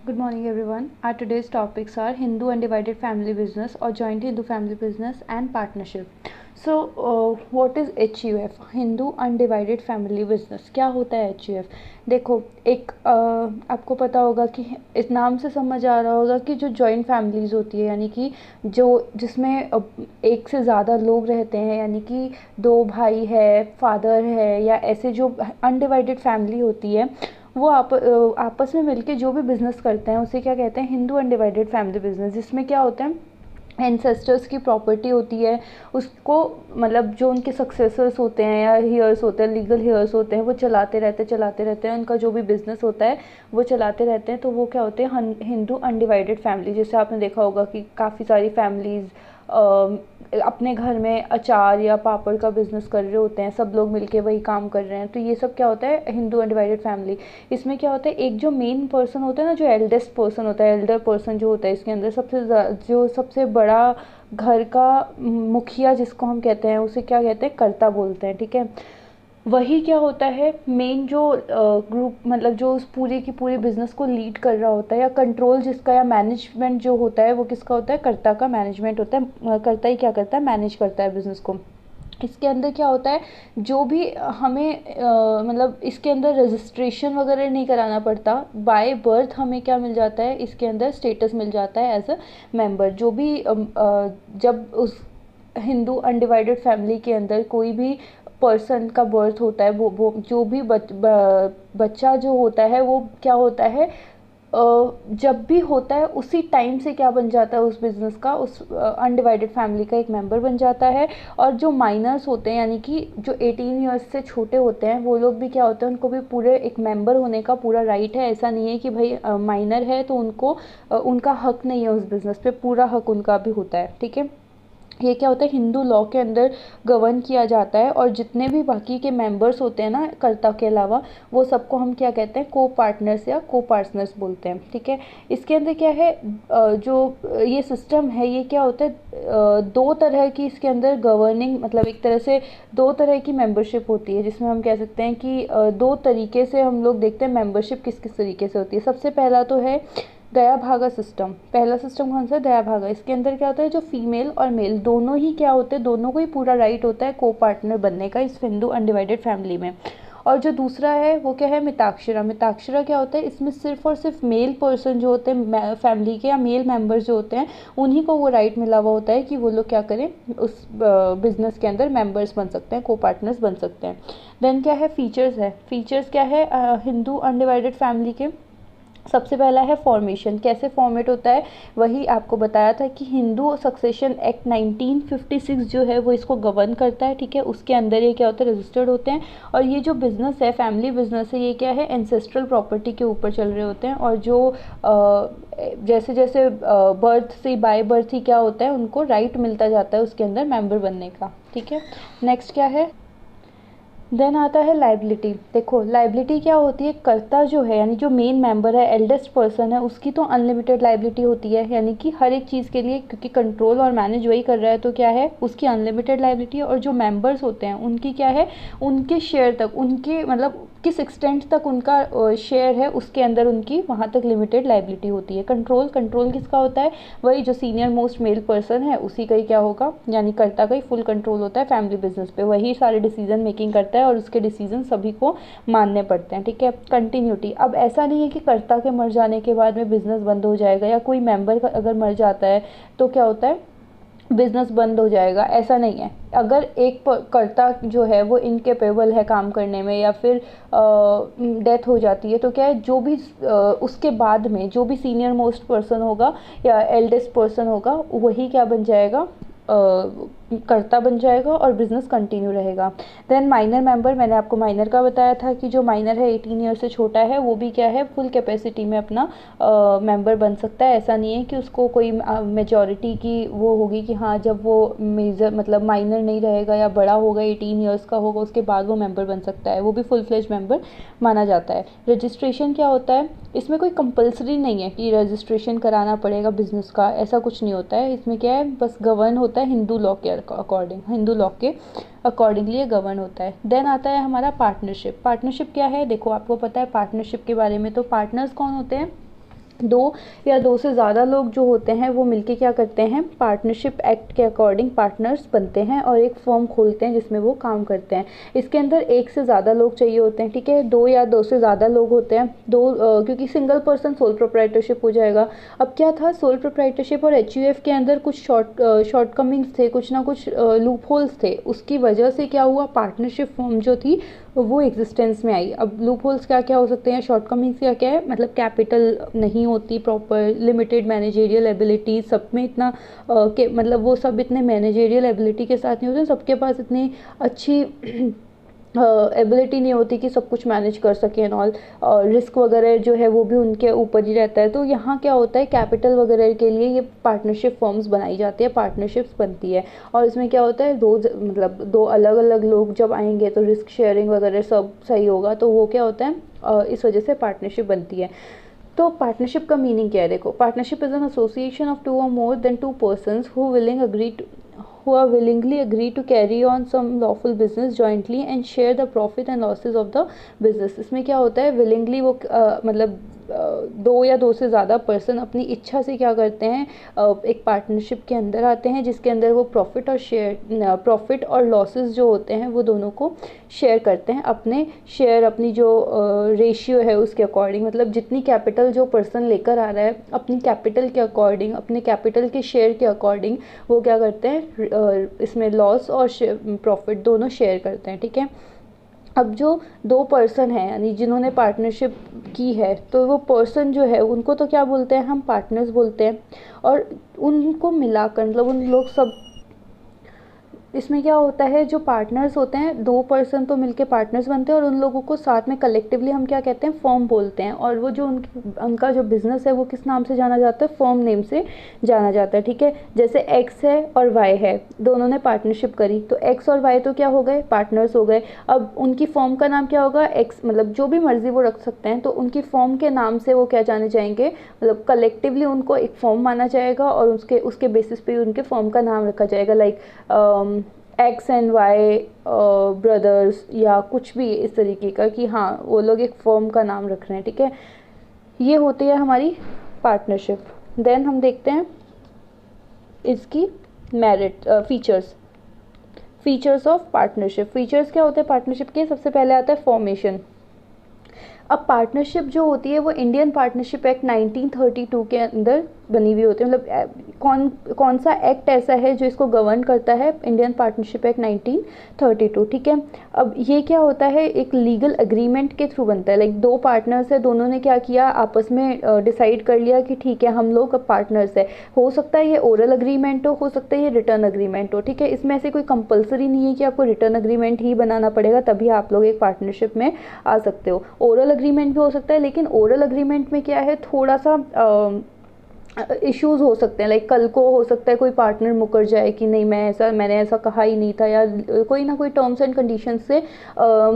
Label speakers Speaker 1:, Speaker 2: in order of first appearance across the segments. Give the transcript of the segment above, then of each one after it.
Speaker 1: Good morning everyone. Our today's topics are Hindu undivided family business or joint Hindu family business and partnership. So what is HUF? Hindu undivided family business. क्या होता है HUF? देखो एक आपको पता होगा कि इस नाम से समझ आ रहा होगा कि जो जॉइंट फैमिलीज़ होती है यानी कि जो जिसमें एक से ज़्यादा लोग रहते हैं यानी कि दो भाई है, फादर है या ऐसे जो अनडिवाइडेड फैमिली होती है वो आपस में मिलके जो भी बिज़नेस करते हैं उसे क्या कहते हैं, हिंदू अनडिवाइडेड फैमिली बिज़नेस। जिसमें क्या होता है, एंसेस्टर्स की प्रॉपर्टी होती है, उसको मतलब जो उनके सक्सेसर्स होते हैं या हियर्स होते हैं, लीगल हियर्स होते हैं, वो चलाते रहते हैं उनका जो भी बिज़नेस होता है वो चलाते रहते हैं। तो वो क्या होते हैं, हिंदू अनडिवाइडेड फैमिली। जैसे आपने देखा होगा कि काफ़ी सारी फैमिलीज़ अपने घर में अचार या पापड़ का बिज़नेस कर रहे होते हैं, सब लोग मिलके वही काम कर रहे हैं। तो ये सब क्या होता है, हिंदू अनडिवाइडेड फैमिली। इसमें क्या होता है, एक जो मेन पर्सन होता है ना, जो एल्डेस्ट पर्सन होता है, एल्डर पर्सन जो होता है इसके अंदर, जो सबसे बड़ा घर का मुखिया जिसको हम कहते हैं, उसे क्या कहते हैं, कर्ता बोलते हैं। ठीक है, वही क्या होता है, मेन जो ग्रुप मतलब जो उस पूरे की पूरे बिजनेस को लीड कर रहा होता है या कंट्रोल जिसका या मैनेजमेंट जो होता है वो किसका होता है, कर्ता का मैनेजमेंट होता है। कर्ता ही क्या करता है, मैनेज करता है बिजनेस को। इसके अंदर क्या होता है, जो भी हमें मतलब इसके अंदर रजिस्ट्रेशन वगैरह नहीं कराना पड़ता, बाय बर्थ हमें क्या मिल जाता है, इसके अंदर स्टेटस मिल जाता है एज अ मेंबर। जो भी जब उस हिंदू अनडिवाइडेड फैमिली के अंदर कोई भी पर्सन का बर्थ होता है, वो जो भी बच्चा जो होता है वो क्या होता है, जब भी होता है उसी टाइम से क्या बन जाता है, उस बिज़नेस का, उस अनडिवाइडेड फैमिली का एक मेंबर बन जाता है। और जो माइनर्स होते हैं यानी कि जो 18 ईयर्स से छोटे होते हैं वो लोग भी क्या होते हैं, उनको भी पूरे एक मेंबर होने का पूरा राइट है। ऐसा नहीं है कि भाई माइनर है तो उनको उनका हक नहीं है उस बिज़नेस पे, पूरा हक उनका भी होता है। ठीक है, ये क्या होता है, हिंदू लॉ के अंदर गवर्न किया जाता है। और जितने भी बाकी के मेंबर्स होते हैं ना कर्ता के अलावा, वो सबको हम क्या कहते हैं, को पार्टनर्स या को पार्टनर्स बोलते हैं। ठीक है, इसके अंदर क्या है, जो ये सिस्टम है ये क्या होता है, दो तरह की इसके अंदर गवर्निंग, मतलब एक तरह से दो तरह की मेंबरशिप होती है, जिसमें हम कह सकते हैं कि दो तरीके से हम लोग देखते हैं मेंबरशिप किस किस तरीके से होती है। सबसे पहला तो है दया भागा सिस्टम। पहला सिस्टम कौन सा है, दया भागा। इसके अंदर क्या होता है, जो फीमेल और मेल दोनों ही क्या होते हैं, दोनों को ही पूरा राइट होता है को पार्टनर बनने का इस हिंदू अनडिवाइडेड फैमिली में। और जो दूसरा है वो क्या है, मिताक्षरा। मिताक्षरा क्या होता है, इसमें सिर्फ और सिर्फ मेल पर्सन जो होते हैं फैमिली के या मेल मेंबर्स जो होते हैं, उन्हीं को वो राइट मिला हुआ होता है कि वो लोग क्या करें, उस बिजनेस के अंदर मेंबर्स बन सकते हैं, को पार्टनर्स बन सकते हैं। देन क्या है, फीचर्स है। फीचर्स क्या है हिंदू अनडिवाइडेड फैमिली के, सबसे पहला है फॉर्मेशन। कैसे फॉर्मेट होता है, वही आपको बताया था कि हिंदू सक्सेशन एक्ट 1956 जो है वो इसको गवर्न करता है। ठीक है, उसके अंदर ये क्या होता है, रजिस्टर्ड होते हैं। और ये जो बिज़नेस है, फैमिली बिजनेस है, ये क्या है, एंसेस्ट्रल प्रॉपर्टी के ऊपर चल रहे होते हैं। और जो जैसे जैसे बर्थ से बाय बर्थ ही क्या होता है, उनको राइट मिलता जाता है उसके अंदर मेंबर बनने का। ठीक है, नेक्स्ट क्या है, देन आता है लाइबिलिटी। देखो लाइबिलिटी क्या होती है, कर्ता जो है यानी जो मेन मेंबर है, एल्डेस्ट पर्सन है, उसकी तो अनलिमिटेड लाइबिलिटी होती है, यानी कि हर एक चीज़ के लिए, क्योंकि कंट्रोल और मैनेज वही कर रहा है, तो क्या है, उसकी अनलिमिटेड लाइबिलिटी। और जो मेंबर्स होते हैं उनकी क्या है, उनके शेयर तक, उनके मतलब किस एक्सटेंट तक उनका शेयर है उसके अंदर उनकी वहाँ तक लिमिटेड लाइबिलिटी होती है। कंट्रोल, कंट्रोल किसका होता है, वही जो सीनियर मोस्ट मेल पर्सन है उसी का ही क्या होगा, यानी कर्ता का ही फुल कंट्रोल होता है फैमिली बिजनेस पे, वही सारे डिसीजन मेकिंग करता है और उसके डिसीजन सभी को मानने पड़ते हैं। ठीक है, कंटिन्यूटी। अब ऐसा नहीं है कि कर्ता के मर जाने के बाद में बिजनेस बंद हो जाएगा, या कोई मेंबर अगर मर जाता है तो क्या होता है, बिजनेस बंद हो जाएगा, ऐसा नहीं है। अगर एक कर्ता जो है वो इनकेपेबल है काम करने में, या फिर डेथ हो जाती है, तो क्या है, जो भी उसके बाद में जो भी सीनियर मोस्ट पर्सन होगा या एल्डेस्ट पर्सन होगा, वही क्या बन जाएगा, कर्ता बन जाएगा और बिजनेस कंटिन्यू रहेगा। देन माइनर मेंबर, मैंने आपको माइनर का बताया था कि जो माइनर है 18 ईयर से छोटा है, वो भी क्या है, फुल कैपेसिटी में अपना मेंबर बन सकता है। ऐसा नहीं है कि उसको कोई मेजॉरिटी की वो होगी कि हाँ जब वो मेजर मतलब माइनर नहीं रहेगा या बड़ा होगा, 18 ईयर्स का होगा, उसके बाद वो मेंबर बन सकता है, वो भी फुल फ्लेज मेंबर माना जाता है। रजिस्ट्रेशन क्या होता है, इसमें कोई कंपलसरी नहीं है कि रजिस्ट्रेशन कराना पड़ेगा बिजनेस का, ऐसा कुछ नहीं होता है। इसमें क्या है, बस गवर्न होता है हिंदू लॉ के अकॉर्डिंग, हिंदू लॉ के अकॉर्डिंगली ये गवर्न होता है। देन आता है हमारा पार्टनरशिप। पार्टनरशिप क्या है, देखो आपको पता है पार्टनरशिप के बारे में, तो पार्टनर्स कौन होते हैं, दो या दो से ज़्यादा लोग जो होते हैं वो मिलके क्या करते हैं, पार्टनरशिप एक्ट के अकॉर्डिंग पार्टनर्स बनते हैं और एक फर्म खोलते हैं जिसमें वो काम करते हैं। इसके अंदर एक से ज़्यादा लोग चाहिए होते हैं, ठीक है, दो या दो से ज़्यादा लोग होते हैं, क्योंकि सिंगल पर्सन सोल प्रोप्राइटरशिप हो जाएगा। अब क्या था, सोल प्रोप्राइटरशिप और एचयूएफ के अंदर कुछ शॉर्टकमिंग्स थे, कुछ ना कुछ लूप होल्स थे, उसकी वजह से क्या हुआ, पार्टनरशिप फर्म जो थी वो एग्जिस्टेंस में आई। अब लूप होल्स क्या क्या हो सकते हैं, शॉर्टकमिंग्स क्या क्या है, मतलब कैपिटल नहीं होती प्रॉपर, लिमिटेड मैनेजेरियल एबिलिटी, सब में इतना के मतलब वो सब इतने मैनेजेरियल एबिलिटी के साथ नहीं होते, सबके पास इतनी अच्छी एबिलिटी नहीं होती कि सब कुछ मैनेज कर सके एंड ऑल, और रिस्क वगैरह जो है वो भी उनके ऊपर ही रहता है। तो यहाँ क्या होता है, कैपिटल वगैरह के लिए ये पार्टनरशिप फॉर्म्स बनाई जाती है, पार्टनरशिप्स बनती है, और इसमें क्या होता है, मतलब दो अलग अलग लोग जब आएंगे तो रिस्क शेयरिंग वगैरह सब सही होगा, तो वो क्या होता है, इस वजह से पार्टनरशिप बनती है। तो पार्टनरशिप का मीनिंग क्या है, देखो, partnership is an association of two or more than two persons who are willingly agree to carry on some lawful business jointly and share the profit and losses of the business। इसमें क्या होता है, willingly वो मतलब दो या दो से ज़्यादा पर्सन अपनी इच्छा से क्या करते हैं, एक पार्टनरशिप के अंदर आते हैं जिसके अंदर वो प्रॉफिट और लॉसेस जो होते हैं वो दोनों को शेयर करते हैं, अपने शेयर, अपनी जो रेशियो है उसके अकॉर्डिंग, मतलब जितनी कैपिटल जो पर्सन लेकर आ रहा है अपनी कैपिटल के अकॉर्डिंग, अपने कैपिटल के शेयर के अकॉर्डिंग वो क्या करते हैं, इसमें लॉस और प्रॉफिट दोनों शेयर करते हैं, ठीक है। अब जो दो पर्सन हैं यानी जिन्होंने पार्टनरशिप की है, तो वो पर्सन जो है उनको तो क्या बोलते हैं, हम पार्टनर्स बोलते हैं, और उनको मिलाकर मतलब उन लोग सब, इसमें क्या होता है, जो पार्टनर्स होते हैं दो पर्सन तो मिलके पार्टनर्स बनते हैं और उन लोगों को साथ में कलेक्टिवली हम क्या कहते हैं, फर्म बोलते हैं, और वो जो उनका जो बिजनेस है वो किस नाम से जाना जाता है, फर्म नेम से जाना जाता है, ठीक है। जैसे एक्स है और वाई है, दोनों ने पार्टनरशिप करी तो एक्स और वाई तो क्या हो गए, पार्टनर्स हो गए। अब उनकी फर्म का नाम क्या होगा, एक्स, मतलब जो भी मर्जी वो रख सकते हैं, तो उनकी फर्म के नाम से वो क्या जाने जाएंगे, मतलब कलेक्टिवली उनको एक फर्म माना जाएगा और उसके बेसिस पे उनके फर्म का नाम रखा जाएगा, like X and Y brothers या कुछ भी इस तरीके का, कि हाँ वो लोग एक फर्म का नाम रख रहे हैं, ठीक है। ये होती है हमारी पार्टनरशिप। देन हम देखते हैं इसकी merit features of partnership. Features क्या होते हैं पार्टनरशिप के, सबसे पहले आता है फॉर्मेशन। अब पार्टनरशिप जो होती है वो इंडियन पार्टनरशिप एक्ट 1932 के अंदर बनी हुई होती है, मतलब कौन सा एक्ट ऐसा है जो इसको गवर्न करता है, इंडियन पार्टनरशिप एक्ट 1932, ठीक है। अब ये क्या होता है, एक लीगल एग्रीमेंट के थ्रू बनता है, लाइक दो पार्टनर्स है, दोनों ने क्या किया, आपस में डिसाइड कर लिया कि ठीक है हम लोग अब पार्टनर्स है। हो सकता है ये ओरल एग्रीमेंट हो सकता है ये रिटर्न एग्रीमेंट हो, ठीक है। इसमें से कोई कंपलसरी नहीं है कि आपको रिटर्न एग्रीमेंट ही बनाना पड़ेगा तभी आप लोग एक पार्टनरशिप में आ सकते हो। ओरल एग्रीमेंट भी हो सकता है, लेकिन ओरल एग्रीमेंट में क्या है, थोड़ा सा इश्यूज हो सकते हैं, लाइक कल को हो सकता है कोई पार्टनर मुकर जाए कि नहीं मैंने ऐसा कहा ही नहीं था, या कोई ना कोई टर्म्स एंड कंडीशन से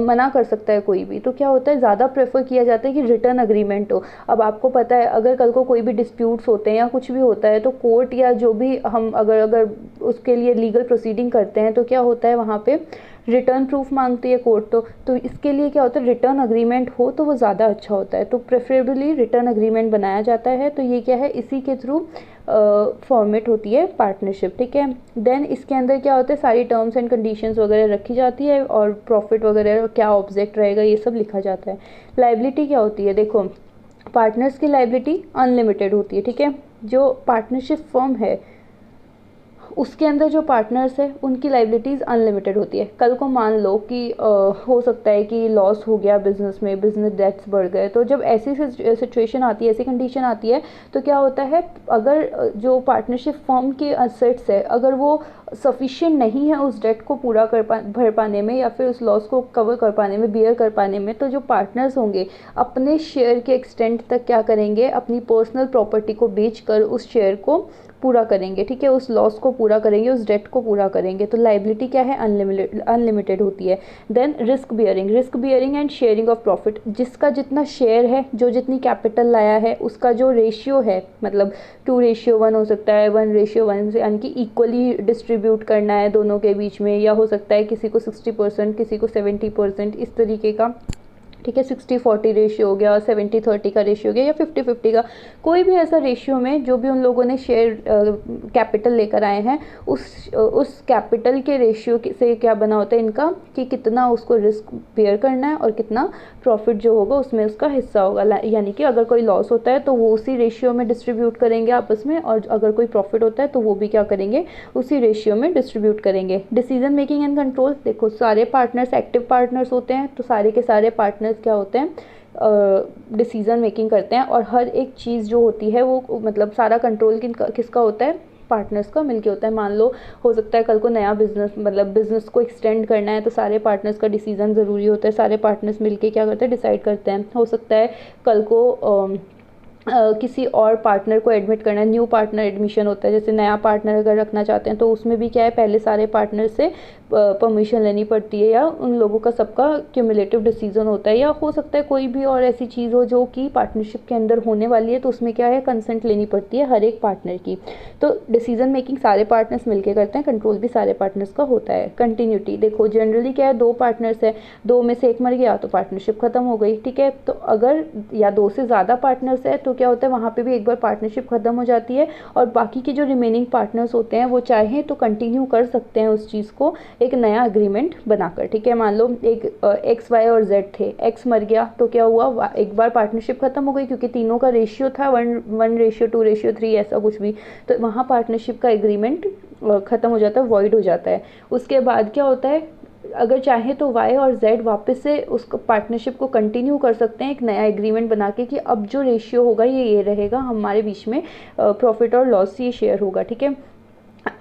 Speaker 1: मना कर सकता है कोई भी। तो क्या होता है, ज़्यादा प्रेफर किया जाता है कि रिटर्न एग्रीमेंट हो। अब आपको पता है अगर कल को कोई भी डिस्प्यूट्स होते हैं या कुछ भी होता है तो कोर्ट या जो भी हम अगर उसके लिए लीगल प्रोसीडिंग करते हैं तो क्या होता है, वहाँ पे रिटर्न प्रूफ मांगती है कोर्ट। तो इसके लिए क्या होता है, रिटर्न एग्रीमेंट हो तो वो ज़्यादा अच्छा होता है, तो प्रेफरेबली रिटर्न एग्रीमेंट बनाया जाता है। तो ये क्या है, इसी के थ्रू फॉर्मेट होती है पार्टनरशिप, ठीक है। देन इसके अंदर क्या होता है, सारी टर्म्स एंड कंडीशंस वगैरह रखी जाती है और प्रॉफिट वगैरह क्या ऑब्जेक्ट रहेगा ये सब लिखा जाता है। लाइबिलिटी क्या होती है, देखो पार्टनर्स की लाइबिलिटी अनलिमिटेड होती है, ठीक है। जो पार्टनरशिप फर्म है उसके अंदर जो पार्टनर्स है उनकी लाइबिलिटीज़ अनलिमिटेड होती है। कल को मान लो कि हो सकता है कि लॉस हो गया बिजनेस में, बिजनेस डेट्स बढ़ गए, तो जब ऐसी सिचुएशन आती है, ऐसी कंडीशन आती है, तो क्या होता है, अगर जो पार्टनरशिप फर्म के असेट्स है अगर वो सफिशिएंट नहीं है उस डेट को पूरा भर पाने में या फिर उस लॉस को कवर कर पाने में, बियर कर पाने में, तो जो पार्टनर्स होंगे अपने शेयर के एक्सटेंट तक क्या करेंगे, अपनी पर्सनल प्रॉपर्टी को बेचकर उस शेयर को पूरा करेंगे, ठीक है, उस लॉस को पूरा करेंगे, उस डेट को पूरा करेंगे। तो लाइबिलिटी क्या है, अनलिमिटेड होती है। Then risk bearing and sharing of profit, जिसका जितना शेयर है, जो जितनी कैपिटल लाया है, उसका जो रेशियो है, मतलब 2:1 हो सकता है, 1:1 से, यानी कि इक्वली डिस्ट्रीब्यूट करना है दोनों के बीच में, या हो सकता है किसी को 60% किसी को 70%, इस तरीके का ठीक है, 60-40 रेशियो हो गया, 70-30 का रेशियो हो गया, या 50-50 का, कोई भी ऐसा रेशियो में जो भी उन लोगों ने शेयर कैपिटल लेकर आए हैं, उस कैपिटल के रेशियो से क्या बना होता है इनका, कि कितना उसको रिस्क बेयर करना है और कितना प्रॉफिट जो होगा उसमें उसका हिस्सा होगा। यानी कि अगर कोई लॉस होता है तो वो उसी रेशियो में डिस्ट्रीब्यूट करेंगे आपस में, और अगर कोई प्रॉफिट होता है तो वो भी क्या करेंगे, उसी रेशियो में डिस्ट्रीब्यूट करेंगे। डिसीजन मेकिंग एंड कंट्रोल, देखो सारे पार्टनर्स एक्टिव पार्टनर्स होते हैं, तो सारे के सारे पार्टनर्स क्या होते हैं, डिसीजन मेकिंग करते हैं, और हर एक चीज़ जो होती है वो मतलब सारा कंट्रोल किसका होता है, पार्टनर्स का मिलके होता है। मान लो हो सकता है कल को नया बिजनेस, मतलब बिजनेस को एक्सटेंड करना है, तो सारे पार्टनर्स का डिसीजन ज़रूरी होता है, सारे पार्टनर्स मिलके क्या करते हैं, डिसाइड करते हैं। हो सकता है कल को किसी और पार्टनर को एडमिट करना है, न्यू पार्टनर एडमिशन होता है, जैसे नया पार्टनर अगर रखना चाहते हैं तो उसमें भी क्या है, पहले सारे पार्टनर से परमिशन लेनी पड़ती है, या उन लोगों का सबका क्यूमुलेटिव डिसीजन होता है, या हो सकता है कोई भी और ऐसी चीज़ हो जो कि पार्टनरशिप के अंदर होने वाली है, तो उसमें क्या है, कंसेंट लेनी पड़ती है हर एक पार्टनर की। तो डिसीजन मेकिंग सारे पार्टनर्स मिलकर करते हैं, कंट्रोल भी सारे पार्टनर्स का होता है। कंटिन्यूटी, देखो जनरली क्या है, दो पार्टनर्स है, दो में से एक मर गया तो पार्टनरशिप खत्म हो गई, ठीक है। तो अगर या दो से ज़्यादा पार्टनर्स है तो क्या होता है, वहाँ पे भी एक बार पार्टनरशिप खत्म हो जाती है, और बाकी के जो रिमेनिंग पार्टनर्स होते हैं वो चाहें तो कंटिन्यू कर सकते हैं उस चीज़ को एक नया एग्रीमेंट बनाकर, ठीक है। मान लो एक एक्स वाई और जेड थे, एक्स मर गया तो क्या हुआ, एक बार पार्टनरशिप खत्म हो गई, क्योंकि तीनों का रेशियो था 1:2:3 ऐसा कुछ भी, तो वहाँ पार्टनरशिप का एग्रीमेंट खत्म हो जाता है, वॉइड हो जाता है। उसके बाद क्या होता है, अगर चाहे तो वाई और जेड वापस से उसको पार्टनरशिप को कंटिन्यू कर सकते हैं एक नया एग्रीमेंट बना के, कि अब जो रेशियो होगा ये रहेगा, हमारे बीच में प्रॉफिट और लॉस ये शेयर होगा, ठीक है।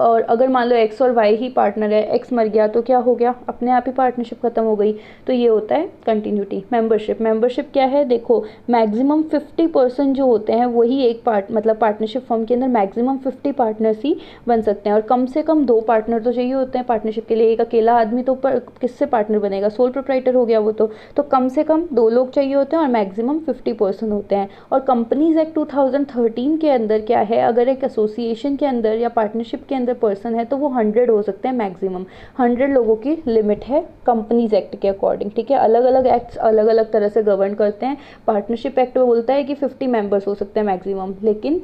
Speaker 1: और अगर मान लो एक्स और वाई ही पार्टनर है, एक्स मर गया तो क्या हो गया, अपने आप ही पार्टनरशिप खत्म हो गई, तो ये होता है कंटिन्यूटी। मेंबरशिप, मेंबरशिप क्या है, देखो मैक्सिमम 50% जो होते हैं वही एक मतलब पार्टनरशिप फर्म के अंदर मैक्सिमम 50 पार्टनर्स ही बन सकते हैं, और कम से कम 2 पार्टनर तो चाहिए होते हैं पार्टनरशिप के लिए। एक अकेला आदमी तो किससे पार्टनर बनेगा, सोल प्रोप्राइटर हो गया वो तो कम से कम 2 लोग चाहिए होते हैं, और मैक्सिमम 50% होते हैं। और कंपनीज एक्ट 2013 के अंदर क्या है, अगर एक एसोसिएशन के अंदर या पार्टनरशिप के अंदर पर्सन है तो वो 100 हो सकते हैं, मैक्सिमम 100 लोगों की लिमिट है कंपनीज एक्ट के अकॉर्डिंग, ठीक है। अलग अलग एक्ट्स अलग अलग तरह से गवर्न करते हैं। पार्टनरशिप एक्ट में बोलता है कि 50 मेंबर्स हो सकते हैं मैक्सिमम, लेकिन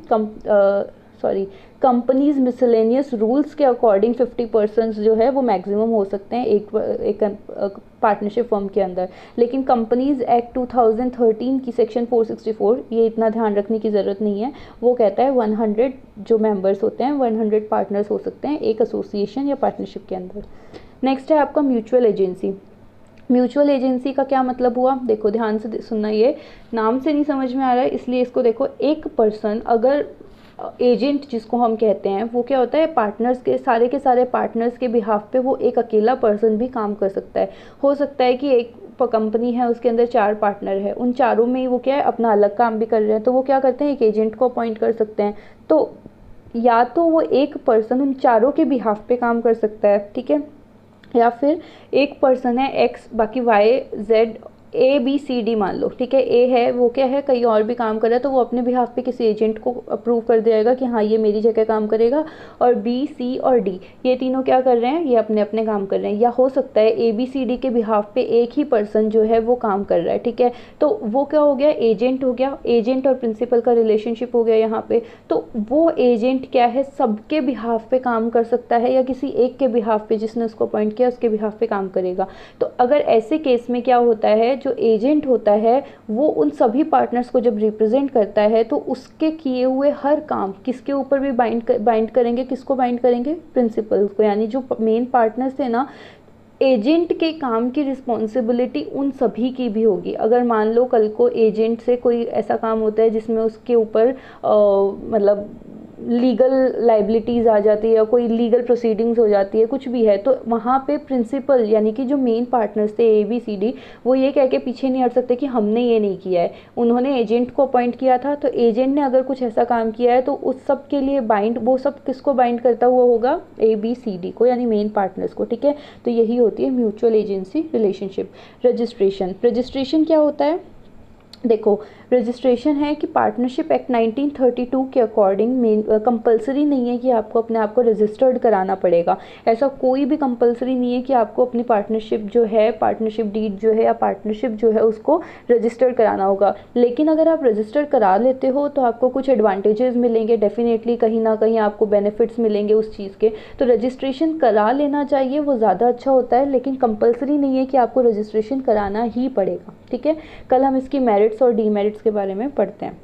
Speaker 1: कंपनीज मिसलेनियस रूल्स के अकॉर्डिंग 50% जो है वो मैक्सिमम हो सकते हैं एक पार्टनरशिप फर्म के अंदर। लेकिन कंपनीज एक्ट 2013 की सेक्शन 464, ये इतना ध्यान रखने की ज़रूरत नहीं है, वो कहता है 100 जो मेंबर्स होते हैं, 100 पार्टनर्स हो सकते हैं एक एसोसिएशन या पार्टनरशिप के अंदर। नेक्स्ट है आपका म्यूचुअल एजेंसी। म्यूचुअल एजेंसी का क्या मतलब हुआ, देखो ध्यान से सुनना, ये नाम से नहीं समझ में आ रहा है इसलिए इसको देखो। एक पर्सन, अगर एजेंट जिसको हम कहते हैं, वो क्या होता है, पार्टनर्स के सारे पार्टनर्स के बिहाफ पे वो एक अकेला पर्सन भी काम कर सकता है। हो सकता है कि एक कंपनी है उसके अंदर 4 पार्टनर है, उन चारों में ही वो क्या है, अपना अलग काम भी कर रहे हैं, तो वो क्या करते हैं, एक एजेंट को अपॉइंट कर सकते हैं। तो या तो वो एक पर्सन उन चारों के बिहाफ पे काम कर सकता है, ठीक है, या फिर एक पर्सन है एक्स, बाकी Y Z A B C D मान लो, ठीक है। ए है वो क्या है, कहीं और भी काम कर रहा है, तो वो अपने बिहाफ पे किसी एजेंट को अप्रूव कर देगा कि हाँ ये मेरी जगह काम करेगा। और बी सी और डी ये तीनों क्या कर रहे हैं, ये अपने अपने काम कर रहे हैं। या हो सकता है ए बी सी डी के बिहाफ पे एक ही पर्सन जो है वो काम कर रहा है, ठीक है। तो वो क्या हो गया, एजेंट हो गया, एजेंट और प्रिंसिपल का रिलेशनशिप हो गया यहाँ पे। तो वो एजेंट क्या है, सबके बिहाफ पे काम कर सकता है, या किसी एक के बिहाफ पे जिसने उसको अपॉइंट किया उसके बिहाफ पे काम करेगा। तो अगर ऐसे केस में क्या होता है, जो एजेंट होता है वो उन सभी पार्टनर्स को जब रिप्रेजेंट करता है, तो उसके किए हुए हर काम किसके ऊपर भी बाइंड करेंगे, किसको बाइंड करेंगे, प्रिंसिपल को। यानी जो मेन पार्टनर्स है ना, एजेंट के काम की रिस्पॉन्सिबिलिटी उन सभी की भी होगी। अगर मान लो कल को एजेंट से कोई ऐसा काम होता है जिसमें उसके ऊपर मतलब लीगल लाइबिलिटीज़ आ जाती है, या कोई लीगल प्रोसीडिंग्स हो जाती है, कुछ भी है, तो वहाँ पे प्रिंसिपल यानी कि जो मेन पार्टनर्स थे ए बी सी डी, वो ये कह के पीछे नहीं हट सकते कि हमने ये नहीं किया है, उन्होंने एजेंट को अपॉइंट किया था, तो एजेंट ने अगर कुछ ऐसा काम किया है तो उस सब के लिए बाइंड, वो सब किसको बाइंड करता हुआ होगा, ए बी सी डी को, यानी मेन पार्टनर्स को, ठीक है। तो यही होती है mutual agency relationship. Registration, registration क्या होता है, देखो, रजिस्ट्रेशन है कि पार्टनरशिप एक्ट 1932 के अकॉर्डिंग मेन कंपलसरी नहीं है कि आपको अपने आप को रजिस्टर्ड कराना पड़ेगा। ऐसा कोई भी कंपलसरी नहीं है कि आपको अपनी पार्टनरशिप जो है, पार्टनरशिप डीड जो है या पार्टनरशिप जो है उसको रजिस्टर्ड कराना होगा। लेकिन अगर आप रजिस्टर करा लेते हो तो आपको कुछ एडवांटेजेस मिलेंगे, डेफिनेटली कहीं ना कहीं आपको बेनिफिट्स मिलेंगे उस चीज़ के। तो रजिस्ट्रेशन करा लेना चाहिए, वो ज़्यादा अच्छा होता है, लेकिन कंपलसरी नहीं है कि आपको रजिस्ट्रेशन कराना ही पड़ेगा। ठीक है, कल हम इसकी मेरिट्स और डीमेरिट्स के बारे में पढ़ते हैं।